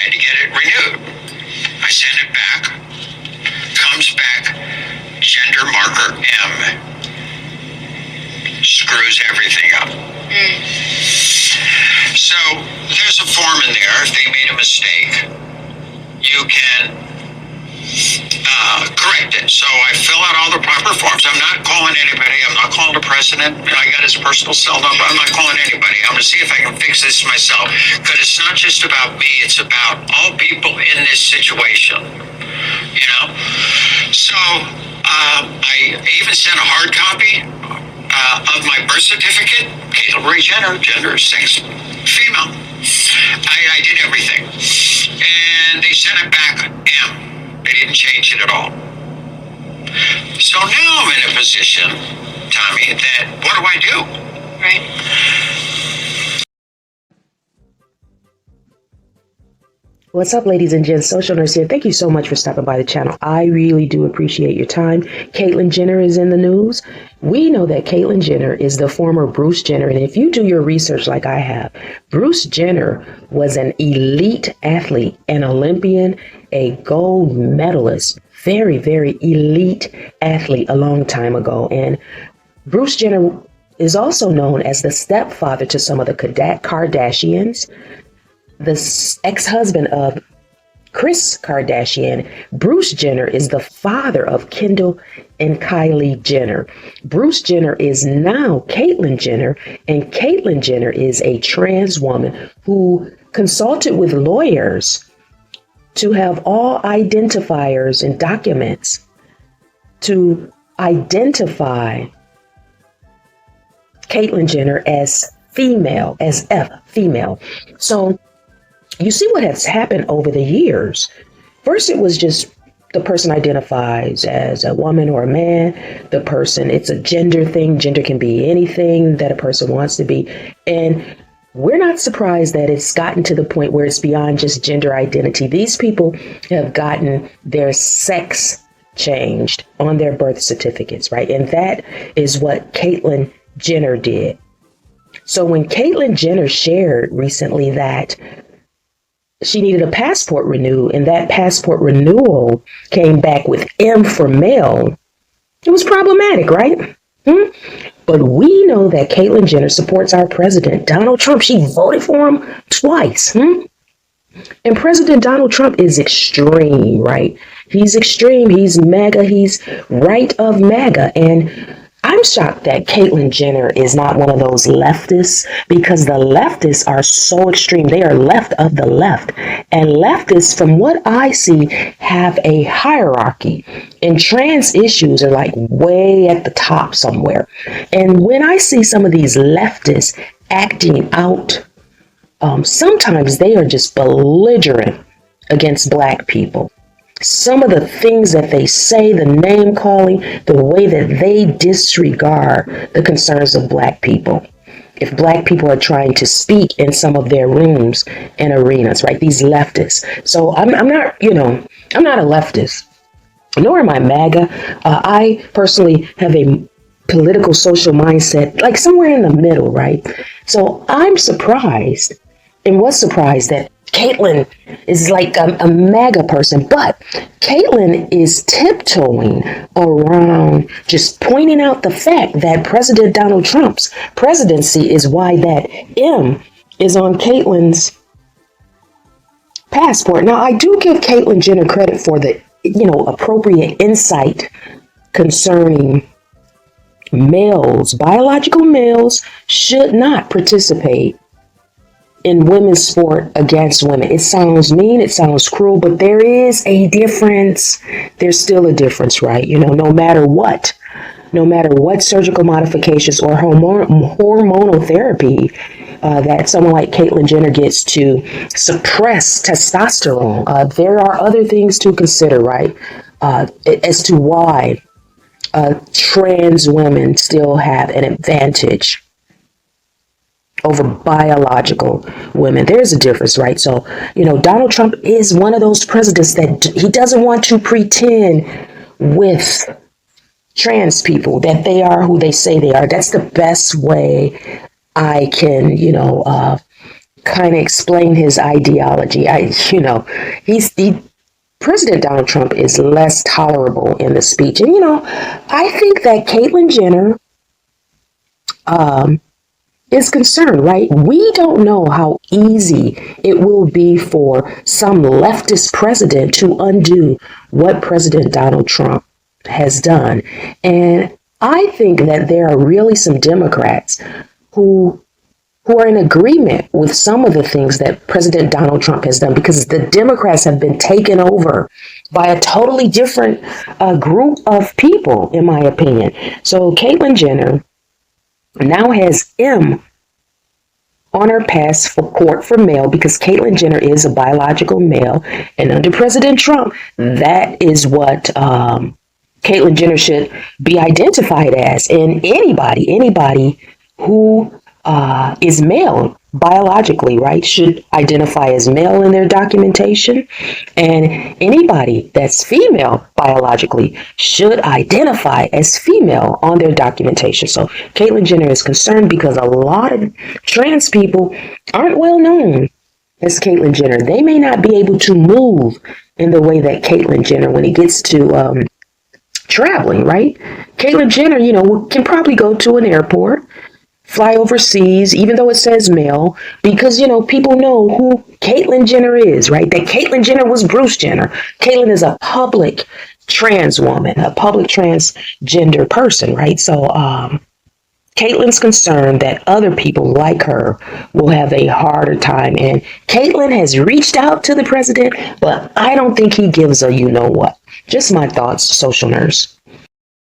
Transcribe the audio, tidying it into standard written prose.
had to get it renewed. I sent it back. Comes back, gender marker M. Screws everything up. So there's a form in there. If they made a mistake, you can correct it. So I fill out all the proper forms. I'm not calling anybody. I'm not calling the president. I got his personal cell number. I'm not calling anybody. I'm going to see if I can fix this myself. Because it's not just about me. It's about all people in this situation. You know? So I even sent a hard copy of my birth certificate. Caitlyn Jenner, gender 6, female. I did everything. And they sent it back M. They didn't change it at all. So now I'm in a position, Tommy, that what do I do? Right. What's up, ladies and gents? Social Nurse here. Thank you so much for stopping by the channel. I really do appreciate your time. Caitlyn Jenner is in the news. We know that Caitlyn Jenner is the former Bruce Jenner. And if you do your research like I have, Bruce Jenner was an elite athlete, an Olympian, a gold medalist, very, very elite athlete a long time ago. And Bruce Jenner is also known as the stepfather to some of the Kardashians. The ex-husband of Kris Kardashian, Bruce Jenner, is the father of Kendall and Kylie Jenner. Bruce Jenner is now Caitlyn Jenner, and Caitlyn Jenner is a trans woman who consulted with lawyers to have all identifiers and documents to identify Caitlyn Jenner as female, as female. So you see what has happened over the years. First, it was just the person identifies as a woman or a man. The person, it's a gender thing. Gender can be anything that a person wants to be. And we're not surprised that it's gotten to the point where it's beyond just gender identity. These people have gotten their sex changed on their birth certificates, right? And that is what Caitlyn Jenner did. So when Caitlyn Jenner shared recently that she needed a passport renewed, and that passport renewal came back with M for male, it was problematic, right? But we know that Caitlyn Jenner supports our president, Donald Trump. She voted for him twice. And President Donald Trump is extreme, right? He's extreme. He's MAGA. He's right of MAGA. And I'm shocked that Caitlyn Jenner is not one of those leftists, because the leftists are so extreme. They are left of the left. And leftists, from what I see, have a hierarchy. And trans issues are like way at the top somewhere. And when I see some of these leftists acting out, sometimes they are just belligerent against Black people. Some of the things that they say, the name calling, the way that they disregard the concerns of Black people. If Black people are trying to speak in some of their rooms and arenas, right? These leftists. So I'm not, I'm not a leftist, nor am I MAGA. I personally have a political social mindset, like somewhere in the middle, right? So I'm surprised, and was surprised that Caitlyn is like a MAGA person, but Caitlyn is tiptoeing around just pointing out the fact that President Donald Trump's presidency is why that M is on Caitlyn's passport. Now, I do give Caitlyn Jenner credit for the, appropriate insight concerning males. Biological males should not participate in women's sport against women. It sounds mean, it sounds cruel, but there is a difference. There's still a difference, right? No matter what surgical modifications or hormonal therapy that someone like Caitlyn Jenner gets to suppress testosterone, there are other things to consider, right? As to why trans women still have an advantage over biological women. There's a difference, right? So, Donald Trump is one of those presidents that he doesn't want to pretend with trans people that they are who they say they are. That's the best way I can, kind of explain his ideology. President Donald Trump is less tolerable in the speech. And, I think that Caitlyn Jenner is concerned, right? We don't know how easy it will be for some leftist president to undo what President Donald Trump has done. And I think that there are really some Democrats who are in agreement with some of the things that President Donald Trump has done, because the Democrats have been taken over by a totally different group of people, in my opinion. So Caitlyn Jenner now has M on her passport for male, because Caitlyn Jenner is a biological male, and under President Trump, that is what Caitlyn Jenner should be identified as. And anybody who is male biologically, right, should identify as male in their documentation, and anybody that's female biologically should identify as female on their documentation. So Caitlyn Jenner is concerned because a lot of trans people aren't well known as Caitlyn Jenner. They may not be able to move in the way that Caitlyn Jenner, when it gets to traveling, right? Caitlyn Jenner, can probably go to an airport, fly overseas, even though it says male, because, people know who Caitlyn Jenner is, right? That Caitlyn Jenner was Bruce Jenner. Caitlyn is a public trans woman, a public transgender person, right? So, Caitlyn's concerned that other people like her will have a harder time. And Caitlyn has reached out to the president, but I don't think he gives a you-know-what. Just my thoughts, social nurse.